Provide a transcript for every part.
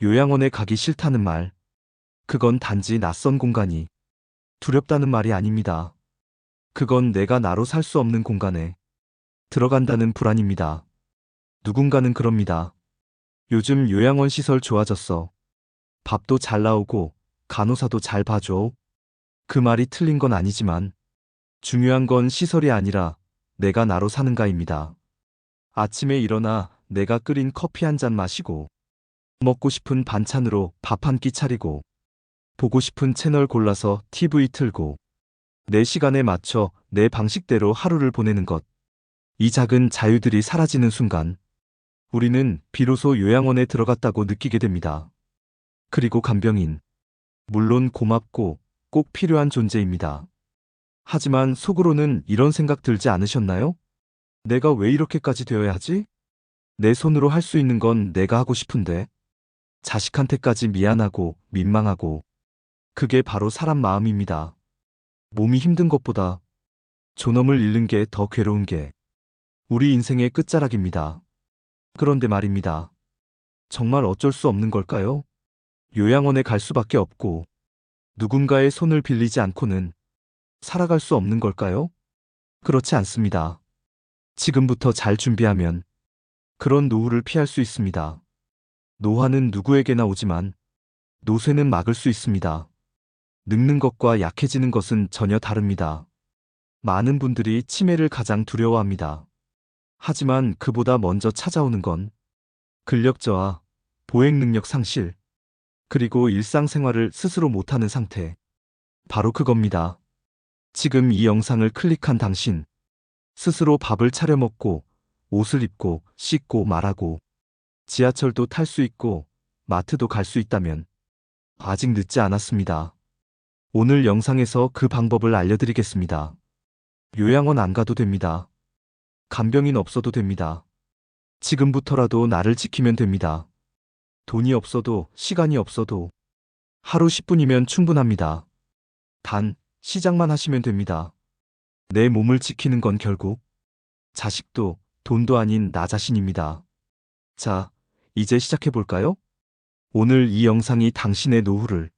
요양원에 가기 싫다는 말. 그건 단지 낯선 공간이 두렵다는 말이 아닙니다. 그건 내가 나로 살 수 없는 공간에 들어간다는 불안입니다. 누군가는 그럽니다. 요즘 요양원 시설 좋아졌어. 밥도 잘 나오고 간호사도 잘 봐줘. 그 말이 틀린 건 아니지만 중요한 건 시설이 아니라 내가 나로 사는가입니다. 아침에 일어나 내가 끓인 커피 한 잔 마시고 먹고 싶은 반찬으로 밥 한 끼 차리고 보고 싶은 채널 골라서 TV 틀고 내 시간에 맞춰 내 방식대로 하루를 보내는 것. 이 작은 자유들이 사라지는 순간 우리는 비로소 요양원에 들어갔다고 느끼게 됩니다. 그리고 간병인. 물론 고맙고 꼭 필요한 존재입니다. 하지만 속으로는 이런 생각 들지 않으셨나요? 내가 왜 이렇게까지 되어야 하지? 내 손으로 할 수 있는 건 내가 하고 싶은데. 자식한테까지 미안하고 민망하고. 그게 바로 사람 마음입니다. 몸이 힘든 것보다 존엄을 잃는 게 더 괴로운 게 우리 인생의 끝자락입니다. 그런데 말입니다. 정말 어쩔 수 없는 걸까요? 요양원에 갈 수밖에 없고 누군가의 손을 빌리지 않고는 살아갈 수 없는 걸까요? 그렇지 않습니다. 지금부터 잘 준비하면 그런 노후를 피할 수 있습니다. 노화는 누구에게나 오지만 노쇠는 막을 수 있습니다. 늙는 것과 약해지는 것은 전혀 다릅니다. 많은 분들이 치매를 가장 두려워합니다. 하지만 그보다 먼저 찾아오는 건 근력 저하, 보행 능력 상실, 그리고 일상생활을 스스로 못하는 상태. 바로 그겁니다. 지금 이 영상을 클릭한 당신, 스스로 밥을 차려 먹고, 옷을 입고, 씻고 말하고, 지하철도 탈 수 있고, 마트도 갈 수 있다면 아직 늦지 않았습니다. 오늘 영상에서 그 방법을 알려드리겠습니다. 요양원 안 가도 됩니다. 간병인 없어도 됩니다. 지금부터라도 나를 지키면 됩니다. 돈이 없어도 시간이 없어도 하루 10분이면 충분합니다. 단 시작만 하시면 됩니다. 내 몸을 지키는 건 결국 자식도 돈도 아닌 나 자신입니다. 자, 이제 시작해볼까요? 오늘 이 영상이 당신의 노후를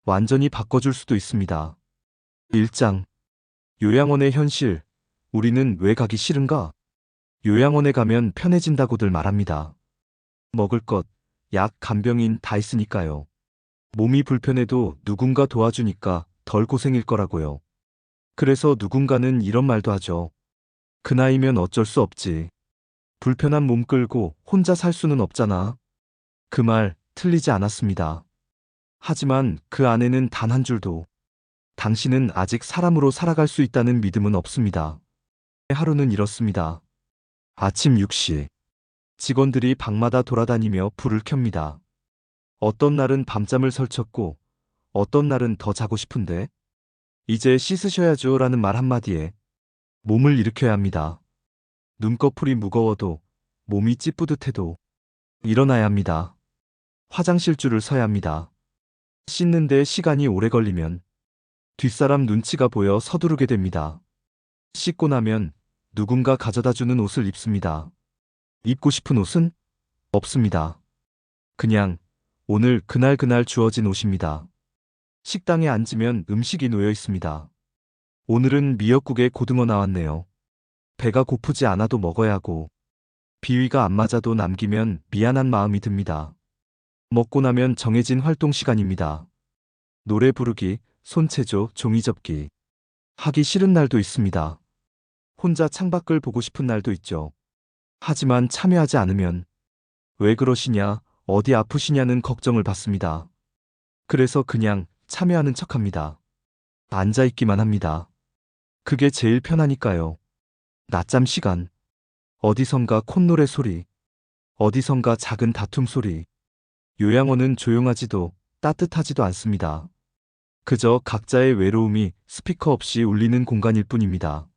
완전히 바꿔줄 수도 있습니다. 1장. 요양원의 현실. 우리는 왜 가기 싫은가? 요양원에 가면 편해진다고들 말합니다. 먹을 것, 약, 간병인 다 있으니까요. 몸이 불편해도 누군가 도와주니까 덜 고생일 거라고요. 그래서 누군가는 이런 말도 하죠. 그 나이면 어쩔 수 없지. 불편한 몸 끌고 혼자 살 수는 없잖아. 그 말 틀리지 않았습니다. 하지만 그 안에는 단 한 줄도 당신은 아직 사람으로 살아갈 수 있다는 믿음은 없습니다. 하루는 이렇습니다. 아침 6시. 직원들이 방마다 돌아다니며 불을 켭니다. 어떤 날은 밤잠을 설쳤고 어떤 날은 더 자고 싶은데 이제 씻으셔야죠 라는 말 한마디에 몸을 일으켜야 합니다. 눈꺼풀이 무거워도 몸이 찌뿌듯해도 일어나야 합니다. 화장실 줄을 서야 합니다. 씻는데 시간이 오래 걸리면 뒷사람 눈치가 보여 서두르게 됩니다. 씻고 나면 누군가 가져다주는 옷을 입습니다. 입고 싶은 옷은 없습니다. 그냥 오늘 그날 주어진 옷입니다. 식당에 앉으면 음식이 놓여 있습니다. 오늘은 미역국에 고등어 나왔네요. 배가 고프지 않아도 먹어야 하고 비위가 안 맞아도 남기면 미안한 마음이 듭니다. 먹고 나면 정해진 활동 시간입니다. 노래 부르기, 손체조, 종이 접기. 하기 싫은 날도 있습니다. 혼자 창밖을 보고 싶은 날도 있죠. 하지만 참여하지 않으면 왜 그러시냐, 어디 아프시냐는 걱정을 받습니다. 그래서 그냥 참여하는 척합니다. 앉아있기만 합니다. 그게 제일 편하니까요. 낮잠 시간. 어디선가 콧노래 소리. 어디선가 작은 다툼 소리. 요양원은 조용하지도 따뜻하지도 않습니다. 그저 각자의 외로움이 스피커 없이 울리는 공간일 뿐입니다.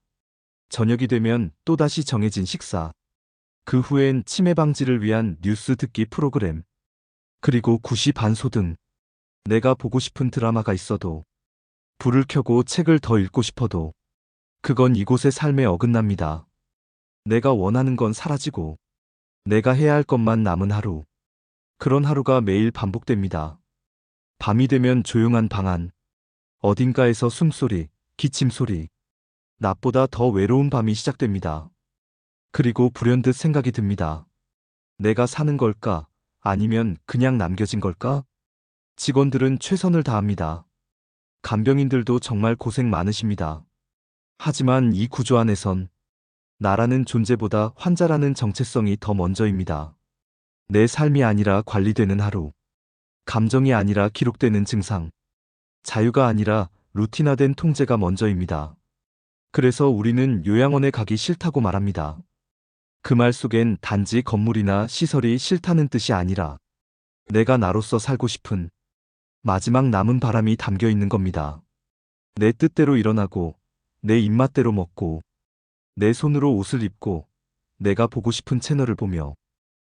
저녁이 되면 또다시 정해진 식사. 그 후엔 치매 방지를 위한 뉴스 듣기 프로그램. 그리고 9시 반 소등. 내가 보고 싶은 드라마가 있어도 불을 켜고 책을 더 읽고 싶어도 그건 이곳의 삶에 어긋납니다. 내가 원하는 건 사라지고 내가 해야 할 것만 남은 하루. 그런 하루가 매일 반복됩니다. 밤이 되면 조용한 방 안, 어딘가에서 숨소리, 기침소리, 낮보다 더 외로운 밤이 시작됩니다. 그리고 불현듯 생각이 듭니다. 내가 사는 걸까? 아니면 그냥 남겨진 걸까? 직원들은 최선을 다합니다. 간병인들도 정말 고생 많으십니다. 하지만 이 구조 안에선 나라는 존재보다 환자라는 정체성이 더 먼저입니다. 내 삶이 아니라 관리되는 하루, 감정이 아니라 기록되는 증상, 자유가 아니라 루틴화된 통제가 먼저입니다. 그래서 우리는 요양원에 가기 싫다고 말합니다. 그 말 속엔 단지 건물이나 시설이 싫다는 뜻이 아니라 내가 나로서 살고 싶은 마지막 남은 바람이 담겨 있는 겁니다. 내 뜻대로 일어나고, 내 입맛대로 먹고, 내 손으로 옷을 입고, 내가 보고 싶은 채널을 보며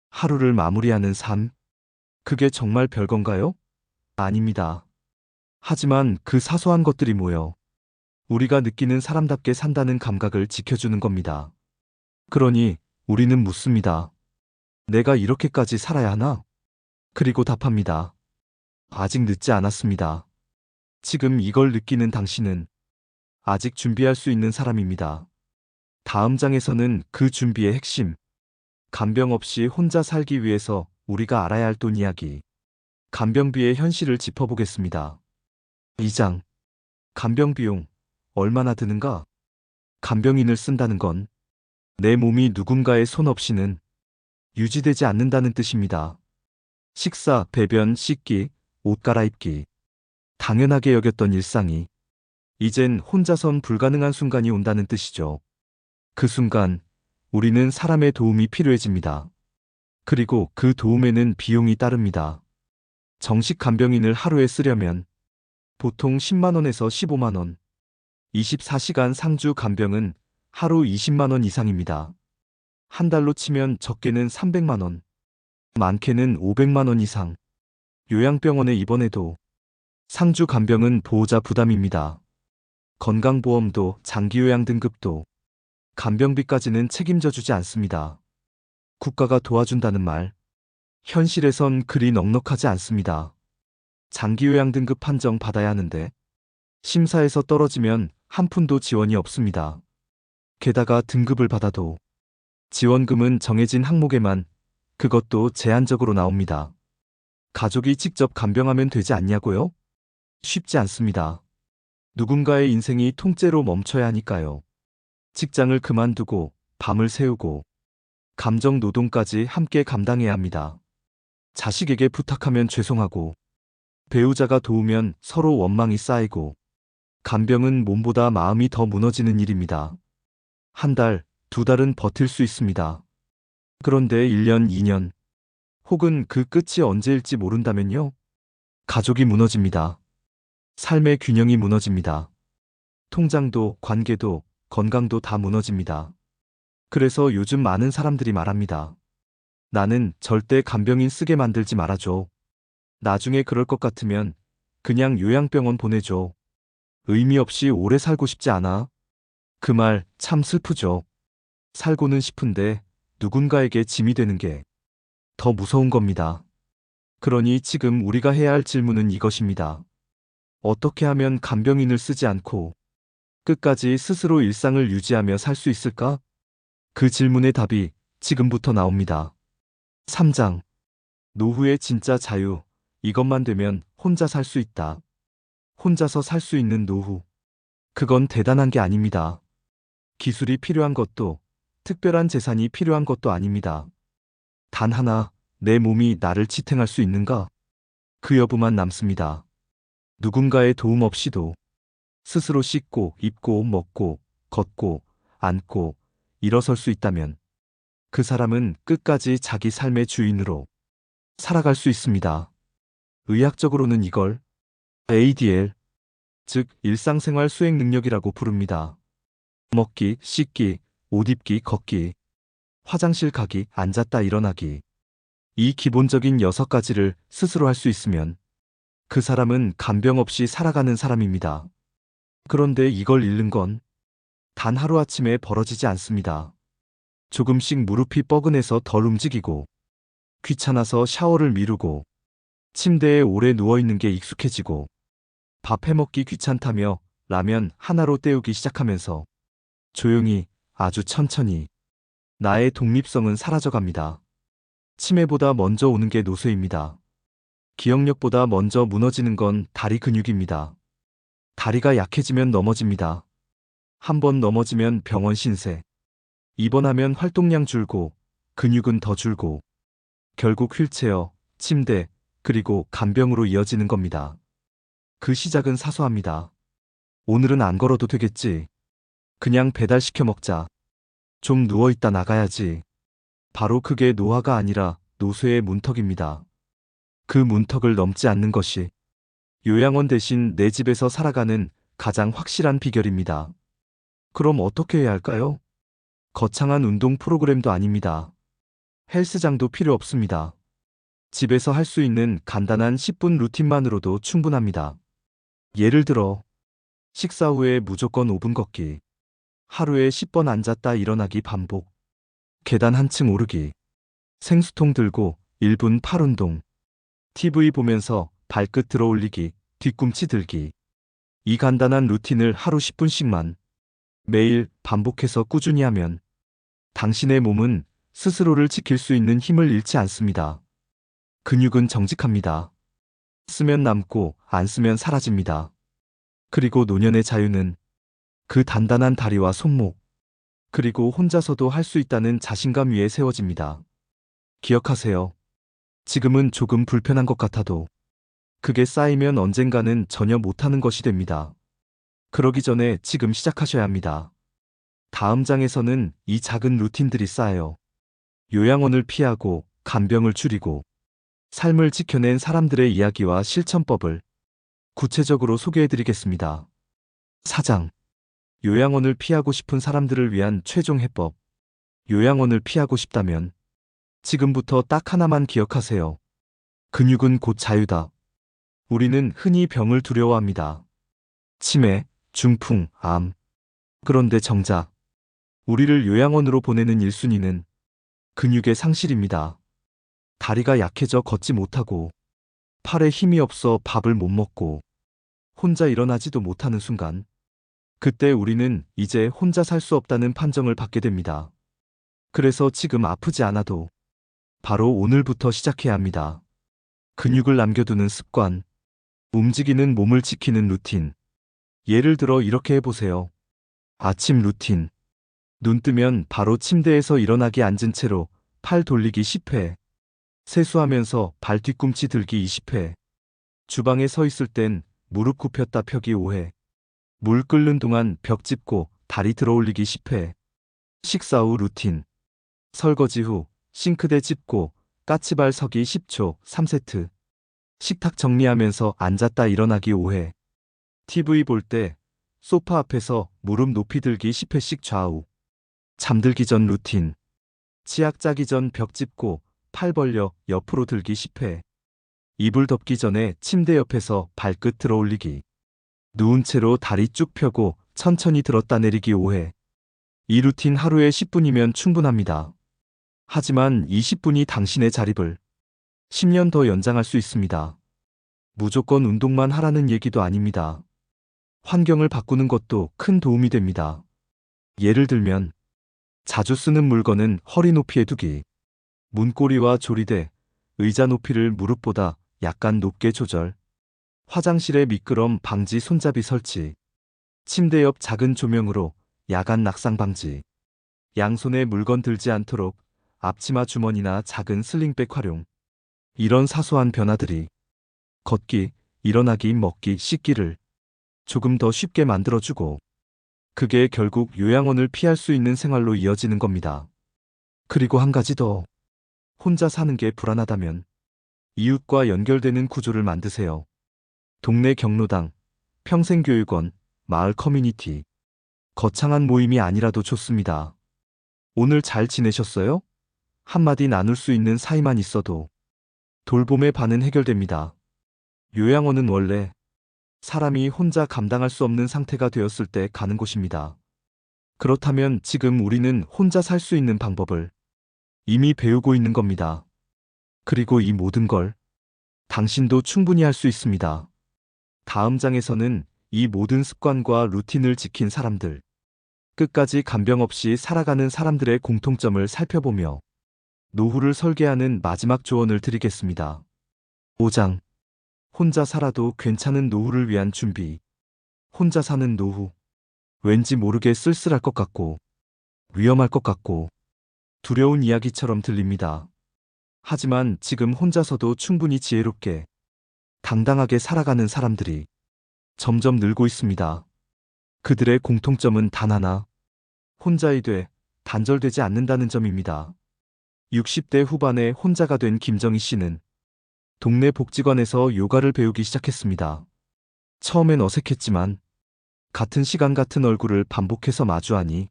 하루를 마무리하는 삶. 그게 정말 별건가요? 아닙니다. 하지만 그 사소한 것들이 모여 우리가 느끼는 사람답게 산다는 감각을 지켜주는 겁니다. 그러니 우리는 묻습니다. 내가 이렇게까지 살아야 하나? 그리고 답합니다. 아직 늦지 않았습니다. 지금 이걸 느끼는 당신은 아직 준비할 수 있는 사람입니다. 다음 장에서는 그 준비의 핵심, 간병 없이 혼자 살기 위해서 우리가 알아야 할 돈 이야기, 간병비의 현실을 짚어보겠습니다. 2장, 간병 비용, 얼마나 드는가? 간병인을 쓴다는 건 내 몸이 누군가의 손 없이는 유지되지 않는다는 뜻입니다. 식사, 배변, 씻기, 옷 갈아입기. 당연하게 여겼던 일상이 이젠 혼자선 불가능한 순간이 온다는 뜻이죠. 그 순간 우리는 사람의 도움이 필요해집니다. 그리고 그 도움에는 비용이 따릅니다. 정식 간병인을 하루에 쓰려면 보통 10만 원에서 15만 원, 24시간 상주 간병은 하루 20만 원 이상입니다. 한 달로 치면 적게는 300만 원, 많게는 500만 원 이상. 요양병원에 입원해도 상주 간병은 보호자 부담입니다. 건강보험도 장기요양 등급도 간병비까지는 책임져 주지 않습니다. 국가가 도와준다는 말, 현실에선 그리 넉넉하지 않습니다. 장기요양 등급 판정 받아야 하는데 심사에서 떨어지면 한 푼도 지원이 없습니다. 게다가 등급을 받아도 지원금은 정해진 항목에만, 그것도 제한적으로 나옵니다. 가족이 직접 간병하면 되지 않냐고요? 쉽지 않습니다. 누군가의 인생이 통째로 멈춰야 하니까요. 직장을 그만두고 밤을 새우고 감정 노동까지 함께 감당해야 합니다. 자식에게 부탁하면 죄송하고 배우자가 도우면 서로 원망이 쌓이고 간병은 몸보다 마음이 더 무너지는 일입니다. 한 달, 두 달은 버틸 수 있습니다. 그런데 1년, 2년, 혹은 그 끝이 언제일지 모른다면요? 가족이 무너집니다. 삶의 균형이 무너집니다. 통장도, 관계도, 건강도 다 무너집니다. 그래서 요즘 많은 사람들이 말합니다. 나는 절대 간병인 쓰게 만들지 말아줘. 나중에 그럴 것 같으면 그냥 요양병원 보내줘. 의미 없이 오래 살고 싶지 않아. 그 말 참 슬프죠. 살고는 싶은데 누군가에게 짐이 되는 게 더 무서운 겁니다. 그러니 지금 우리가 해야 할 질문은 이것입니다. 어떻게 하면 간병인을 쓰지 않고 끝까지 스스로 일상을 유지하며 살 수 있을까? 그 질문의 답이 지금부터 나옵니다. 3장. 노후의 진짜 자유. 이것만 되면 혼자 살 수 있다. 혼자서 살 수 있는 노후. 그건 대단한 게 아닙니다. 기술이 필요한 것도, 특별한 재산이 필요한 것도 아닙니다. 단 하나, 내 몸이 나를 지탱할 수 있는가? 그 여부만 남습니다. 누군가의 도움 없이도 스스로 씻고, 입고, 먹고, 걷고, 앉고, 일어설 수 있다면 그 사람은 끝까지 자기 삶의 주인으로 살아갈 수 있습니다. 의학적으로는 이걸 ADL, 즉 일상생활 수행 능력이라고 부릅니다. 먹기, 씻기, 옷 입기, 걷기, 화장실 가기, 앉았다 일어나기. 이 기본적인 6가지를 스스로 할 수 있으면 그 사람은 간병 없이 살아가는 사람입니다. 그런데 이걸 잃는 건 단 하루아침에 벌어지지 않습니다. 조금씩 무릎이 뻐근해서 덜 움직이고, 귀찮아서 샤워를 미루고 침대에 오래 누워있는 게 익숙해지고 밥 해먹기 귀찮다며 라면 하나로 때우기 시작하면서 조용히 아주 천천히 나의 독립성은 사라져갑니다. 치매보다 먼저 오는 게 노쇠입니다. 기억력보다 먼저 무너지는 건 다리 근육입니다. 다리가 약해지면 넘어집니다. 한 번 넘어지면 병원 신세. 입원하면 활동량 줄고 근육은 더 줄고 결국 휠체어, 침대, 그리고 간병으로 이어지는 겁니다. 그 시작은 사소합니다. 오늘은 안 걸어도 되겠지. 그냥 배달시켜 먹자. 좀 누워있다 나가야지. 바로 그게 노화가 아니라 노쇠의 문턱입니다. 그 문턱을 넘지 않는 것이 요양원 대신 내 집에서 살아가는 가장 확실한 비결입니다. 그럼 어떻게 해야 할까요? 거창한 운동 프로그램도 아닙니다. 헬스장도 필요 없습니다. 집에서 할 수 있는 간단한 10분 루틴만으로도 충분합니다. 예를 들어, 식사 후에 무조건 5분 걷기, 하루에 10번 앉았다 일어나기 반복, 계단 한층 오르기, 생수통 들고 1분 팔 운동, TV 보면서 발끝 들어 올리기, 뒤꿈치 들기. 이 간단한 루틴을 하루 10분씩만 매일 반복해서 꾸준히 하면 당신의 몸은 스스로를 지킬 수 있는 힘을 잃지 않습니다. 근육은 정직합니다. 쓰면 남고 안 쓰면 사라집니다. 그리고 노년의 자유는 그 단단한 다리와 손목, 그리고 혼자서도 할 수 있다는 자신감 위에 세워집니다. 기억하세요. 지금은 조금 불편한 것 같아도 그게 쌓이면 언젠가는 전혀 못하는 것이 됩니다. 그러기 전에 지금 시작하셔야 합니다. 다음 장에서는 이 작은 루틴들이 쌓여 요양원을 피하고 간병을 줄이고 삶을 지켜낸 사람들의 이야기와 실천법을 구체적으로 소개해드리겠습니다. 4장. 요양원을 피하고 싶은 사람들을 위한 최종 해법. 요양원을 피하고 싶다면 지금부터 딱 하나만 기억하세요. 근육은 곧 자유다. 우리는 흔히 병을 두려워합니다. 치매, 중풍, 암. 그런데 정작 우리를 요양원으로 보내는 1순위는 근육의 상실입니다. 다리가 약해져 걷지 못하고 팔에 힘이 없어 밥을 못 먹고 혼자 일어나지도 못하는 순간, 그때 우리는 이제 혼자 살 수 없다는 판정을 받게 됩니다. 그래서 지금 아프지 않아도 바로 오늘부터 시작해야 합니다. 근육을 남겨두는 습관, 움직이는 몸을 지키는 루틴. 예를 들어 이렇게 해보세요. 아침 루틴. 눈 뜨면 바로 침대에서 일어나기 앉은 채로 팔 돌리기 10회. 세수하면서 발 뒤꿈치 들기 20회. 주방에 서 있을 땐 무릎 굽혔다 펴기 5회. 물 끓는 동안 벽 짚고 다리 들어 올리기 10회. 식사 후 루틴. 설거지 후 싱크대 짚고 까치발 서기 10초 3세트. 식탁 정리하면서 앉았다 일어나기 5회. TV 볼 때 소파 앞에서 무릎 높이 들기 10회씩 좌우. 잠들기 전 루틴. 치약 짜기 전 벽 짚고 팔 벌려 옆으로 들기 10회. 이불 덮기 전에 침대 옆에서 발끝 들어 올리기. 누운 채로 다리 쭉 펴고 천천히 들었다 내리기 5회. 이 루틴 하루에 10분이면 충분합니다. 하지만 이 10분이 당신의 자립을 10년 더 연장할 수 있습니다. 무조건 운동만 하라는 얘기도 아닙니다. 환경을 바꾸는 것도 큰 도움이 됩니다. 예를 들면 자주 쓰는 물건은 허리 높이에 두기, 문고리와 조리대, 의자 높이를 무릎보다 약간 높게 조절, 화장실에 미끄럼 방지 손잡이 설치, 침대 옆 작은 조명으로 야간 낙상 방지, 양손에 물건 들지 않도록 앞치마 주머니나 작은 슬링백 활용. 이런 사소한 변화들이 걷기, 일어나기, 먹기, 씻기를 조금 더 쉽게 만들어주고, 그게 결국 요양원을 피할 수 있는 생활로 이어지는 겁니다. 그리고 한 가지 더. 혼자 사는 게 불안하다면 이웃과 연결되는 구조를 만드세요. 동네 경로당, 평생교육원, 마을 커뮤니티. 거창한 모임이 아니라도 좋습니다. 오늘 잘 지내셨어요? 한마디 나눌 수 있는 사이만 있어도 돌봄의 반은 해결됩니다. 요양원은 원래 사람이 혼자 감당할 수 없는 상태가 되었을 때 가는 곳입니다. 그렇다면 지금 우리는 혼자 살 수 있는 방법을 이미 배우고 있는 겁니다. 그리고 이 모든 걸 당신도 충분히 할 수 있습니다. 다음 장에서는 이 모든 습관과 루틴을 지킨 사람들, 끝까지 간병 없이 살아가는 사람들의 공통점을 살펴보며 노후를 설계하는 마지막 조언을 드리겠습니다. 5장. 혼자 살아도 괜찮은 노후를 위한 준비. 혼자 사는 노후. 왠지 모르게 쓸쓸할 것 같고, 위험할 것 같고, 두려운 이야기처럼 들립니다. 하지만 지금 혼자서도 충분히 지혜롭게, 당당하게 살아가는 사람들이 점점 늘고 있습니다. 그들의 공통점은 단 하나, 혼자이 돼 단절되지 않는다는 점입니다. 60대 후반에 혼자가 된 김정희 씨는 동네 복지관에서 요가를 배우기 시작했습니다. 처음엔 어색했지만 같은 시간 같은 얼굴을 반복해서 마주하니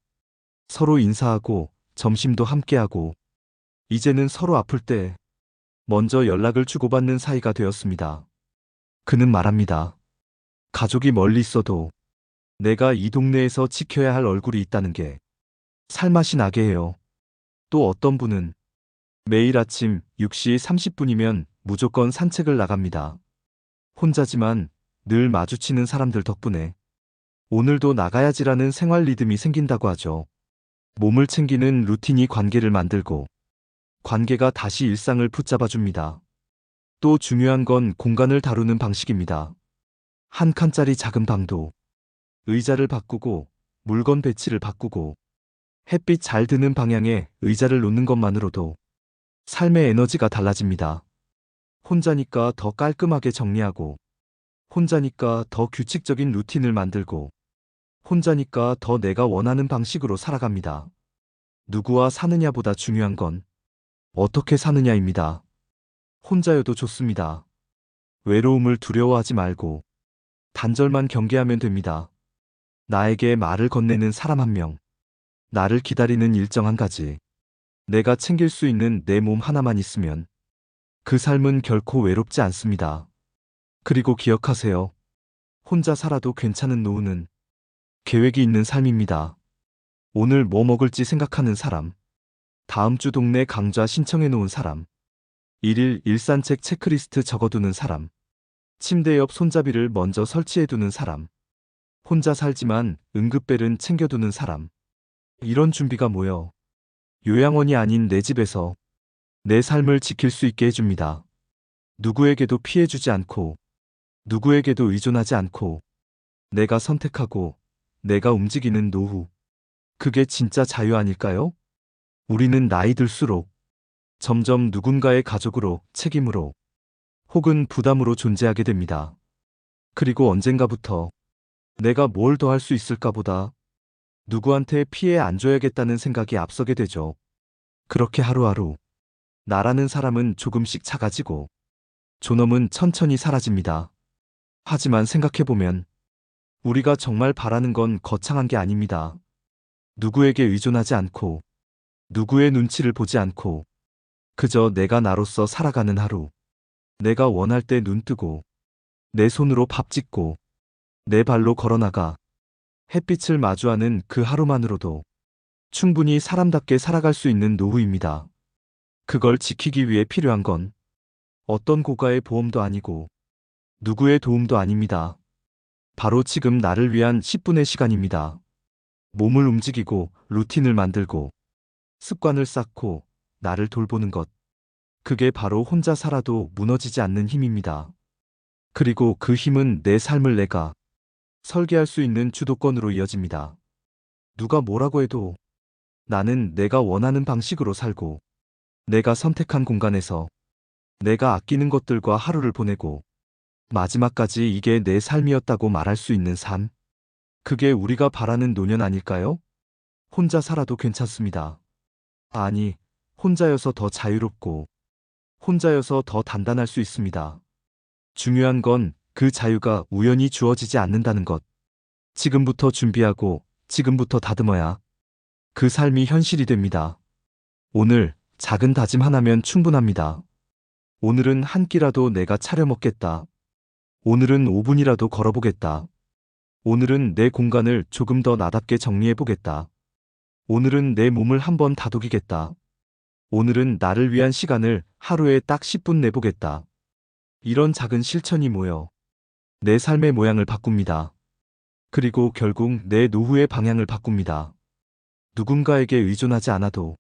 서로 인사하고 점심도 함께하고 이제는 서로 아플 때 먼저 연락을 주고받는 사이가 되었습니다. 그는 말합니다. 가족이 멀리 있어도 내가 이 동네에서 지켜야 할 얼굴이 있다는 게 살맛이 나게 해요. 또 어떤 분은 매일 아침 6시 30분이면 무조건 산책을 나갑니다. 혼자지만 늘 마주치는 사람들 덕분에 오늘도 나가야지라는 생활 리듬이 생긴다고 하죠. 몸을 챙기는 루틴이 관계를 만들고 관계가 다시 일상을 붙잡아 줍니다. 또 중요한 건 공간을 다루는 방식입니다. 한 칸짜리 작은 방도 의자를 바꾸고 물건 배치를 바꾸고 햇빛 잘 드는 방향에 의자를 놓는 것만으로도 삶의 에너지가 달라집니다. 혼자니까 더 깔끔하게 정리하고 혼자니까 더 규칙적인 루틴을 만들고 혼자니까 더 내가 원하는 방식으로 살아갑니다. 누구와 사느냐보다 중요한 건 어떻게 사느냐입니다. 혼자여도 좋습니다. 외로움을 두려워하지 말고 단절만 경계하면 됩니다. 나에게 말을 건네는 사람 한 명, 나를 기다리는 일정 한 가지, 내가 챙길 수 있는 내 몸 하나만 있으면 그 삶은 결코 외롭지 않습니다. 그리고 기억하세요. 혼자 살아도 괜찮은 노후는 계획이 있는 삶입니다. 오늘 뭐 먹을지 생각하는 사람, 다음 주 동네 강좌 신청해 놓은 사람, 일일 일산책 체크리스트 적어두는 사람, 침대 옆 손잡이를 먼저 설치해 두는 사람, 혼자 살지만 응급벨은 챙겨두는 사람. 이런 준비가 모여 요양원이 아닌 내 집에서 내 삶을 지킬 수 있게 해줍니다. 누구에게도 피해주지 않고 누구에게도 의존하지 않고 내가 선택하고 내가 움직이는 노후. 그게 진짜 자유 아닐까요? 우리는 나이 들수록 점점 누군가의 가족으로, 책임으로 혹은 부담으로 존재하게 됩니다. 그리고 언젠가부터 내가 뭘 더 할 수 있을까 보다 누구한테 피해 안 줘야겠다는 생각이 앞서게 되죠. 그렇게 하루하루 나라는 사람은 조금씩 작아지고 존엄은 천천히 사라집니다. 하지만 생각해보면 우리가 정말 바라는 건 거창한 게 아닙니다. 누구에게 의존하지 않고 누구의 눈치를 보지 않고 그저 내가 나로서 살아가는 하루. 내가 원할 때 눈 뜨고 내 손으로 밥 짓고 내 발로 걸어나가 햇빛을 마주하는 그 하루만으로도 충분히 사람답게 살아갈 수 있는 노후입니다. 그걸 지키기 위해 필요한 건 어떤 고가의 보험도 아니고 누구의 도움도 아닙니다. 바로 지금 나를 위한 10분의 시간입니다. 몸을 움직이고 루틴을 만들고 습관을 쌓고 나를 돌보는 것. 그게 바로 혼자 살아도 무너지지 않는 힘입니다. 그리고 그 힘은 내 삶을 내가 설계할 수 있는 주도권으로 이어집니다. 누가 뭐라고 해도 나는 내가 원하는 방식으로 살고 내가 선택한 공간에서 내가 아끼는 것들과 하루를 보내고 마지막까지 이게 내 삶이었다고 말할 수 있는 삶. 그게 우리가 바라는 노년 아닐까요? 혼자 살아도 괜찮습니다. 아니, 혼자여서 더 자유롭고 혼자여서 더 단단할 수 있습니다. 중요한 건 그 자유가 우연히 주어지지 않는다는 것. 지금부터 준비하고 지금부터 다듬어야 그 삶이 현실이 됩니다. 오늘 작은 다짐 하나면 충분합니다. 오늘은 한 끼라도 내가 차려 먹겠다. 오늘은 5분이라도 걸어보겠다. 오늘은 내 공간을 조금 더 나답게 정리해보겠다. 오늘은 내 몸을 한번 다독이겠다. 오늘은 나를 위한 시간을 하루에 딱 10분 내보겠다. 이런 작은 실천이 모여 내 삶의 모양을 바꿉니다. 그리고 결국 내 노후의 방향을 바꿉니다. 누군가에게 의존하지 않아도,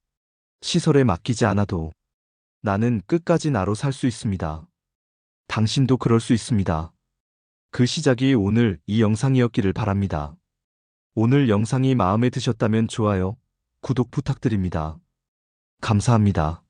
시설에 맡기지 않아도 나는 끝까지 나로 살 수 있습니다. 당신도 그럴 수 있습니다. 그 시작이 오늘 이 영상이었기를 바랍니다. 오늘 영상이 마음에 드셨다면 좋아요, 구독 부탁드립니다. 감사합니다.